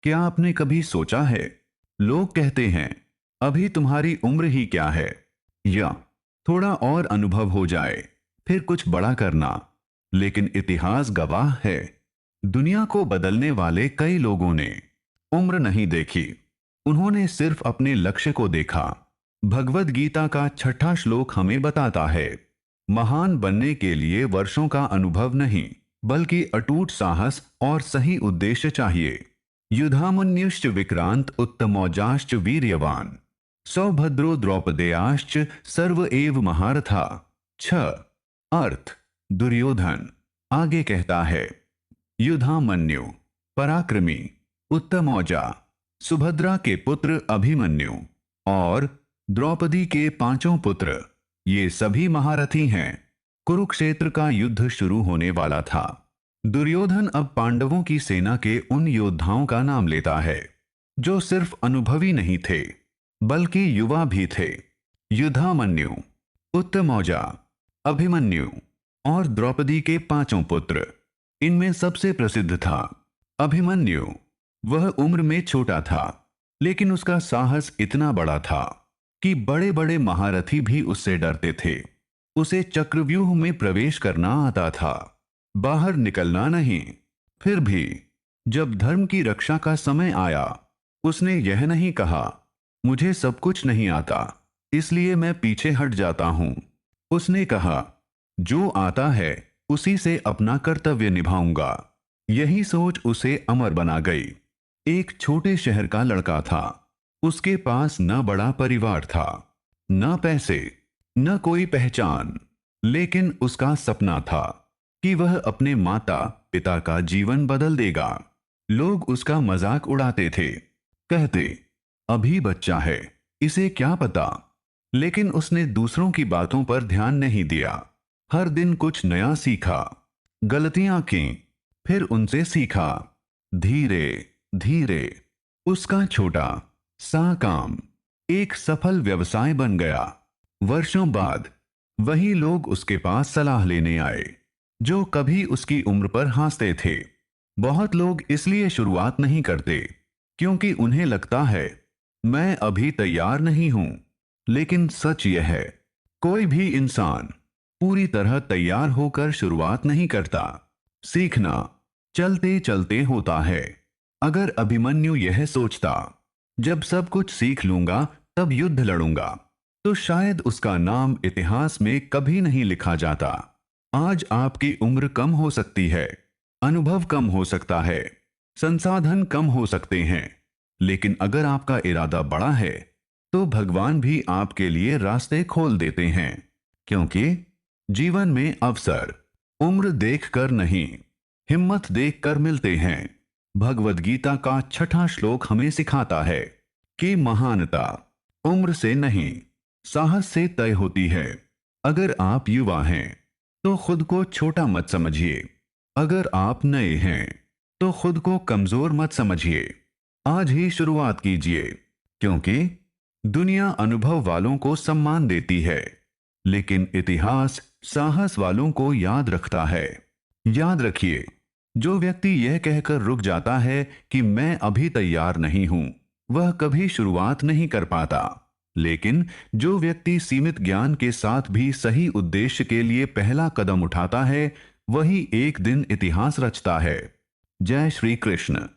क्या आपने कभी सोचा है, लोग कहते हैं अभी तुम्हारी उम्र ही क्या है, या थोड़ा और अनुभव हो जाए फिर कुछ बड़ा करना। लेकिन इतिहास गवाह है, दुनिया को बदलने वाले कई लोगों ने उम्र नहीं देखी, उन्होंने सिर्फ अपने लक्ष्य को देखा। भगवत गीता का छठा श्लोक हमें बताता है, महान बनने के लिए वर्षों का अनुभव नहीं, बल्कि अटूट साहस और सही उद्देश्य चाहिए। युधामन्युश्च विक्रांत उत्तमौजाश्च वीर्यवान, सौभद्रो द्रौपदेयाश्च सर्व एव महारथा। छ अर्थ, दुर्योधन आगे कहता है, युधामन्यु पराक्रमी, उत्तमौजा सुभद्रा के पुत्र अभिमन्यु, और द्रौपदी के पांचों पुत्र, ये सभी महारथी हैं। कुरुक्षेत्र का युद्ध शुरू होने वाला था। दुर्योधन अब पांडवों की सेना के उन योद्धाओं का नाम लेता है जो सिर्फ अनुभवी नहीं थे, बल्कि युवा भी थे। युधामन्यु, उत्तमौजा, अभिमन्यु और द्रौपदी के पांचों पुत्र। इनमें सबसे प्रसिद्ध था अभिमन्यु। वह उम्र में छोटा था, लेकिन उसका साहस इतना बड़ा था कि बड़े बड़े महारथी भी उससे डरते थे। उसे चक्रव्यूह में प्रवेश करना आता था, बाहर निकलना नहीं। फिर भी जब धर्म की रक्षा का समय आया, उसने यह नहीं कहा, मुझे सब कुछ नहीं आता, इसलिए मैं पीछे हट जाता हूं। उसने कहा, जो आता है उसी से अपना कर्तव्य निभाऊंगा। यही सोच उसे अमर बना गई। एक छोटे शहर का लड़का था। उसके पास न बड़ा परिवार था, न पैसे, न कोई पहचान, लेकिन उसका सपना था कि वह अपने माता पिता का जीवन बदल देगा। लोग उसका मजाक उड़ाते थे, कहते, अभी बच्चा है, इसे क्या पता। लेकिन उसने दूसरों की बातों पर ध्यान नहीं दिया। हर दिन कुछ नया सीखा, गलतियां की, फिर उनसे सीखा। धीरे धीरे उसका छोटा सा काम एक सफल व्यवसाय बन गया। वर्षों बाद वही लोग उसके पास सलाह लेने आए जो कभी उसकी उम्र पर हंसते थे। बहुत लोग इसलिए शुरुआत नहीं करते क्योंकि उन्हें लगता है, मैं अभी तैयार नहीं हूं। लेकिन सच यह है, कोई भी इंसान पूरी तरह तैयार होकर शुरुआत नहीं करता। सीखना चलते चलते होता है। अगर अभिमन्यु यह सोचता, जब सब कुछ सीख लूंगा तब युद्ध लड़ूंगा, तो शायद उसका नाम इतिहास में कभी नहीं लिखा जाता। आज आपकी उम्र कम हो सकती है, अनुभव कम हो सकता है, संसाधन कम हो सकते हैं, लेकिन अगर आपका इरादा बड़ा है तो भगवान भी आपके लिए रास्ते खोल देते हैं। क्योंकि जीवन में अवसर उम्र देखकर नहीं, हिम्मत देखकर मिलते हैं। भगवद गीता का छठा श्लोक हमें सिखाता है कि महानता उम्र से नहीं, साहस से तय होती है। अगर आप युवा हैं तो खुद को छोटा मत समझिए। अगर आप नए हैं तो खुद को कमजोर मत समझिए। आज ही शुरुआत कीजिए, क्योंकि दुनिया अनुभव वालों को सम्मान देती है, लेकिन इतिहास साहस वालों को याद रखता है। याद रखिए, जो व्यक्ति यह कहकर रुक जाता है कि मैं अभी तैयार नहीं हूं, वह कभी शुरुआत नहीं कर पाता। लेकिन जो व्यक्ति सीमित ज्ञान के साथ भी सही उद्देश्य के लिए पहला कदम उठाता है, वही एक दिन इतिहास रचता है। जय श्री कृष्ण।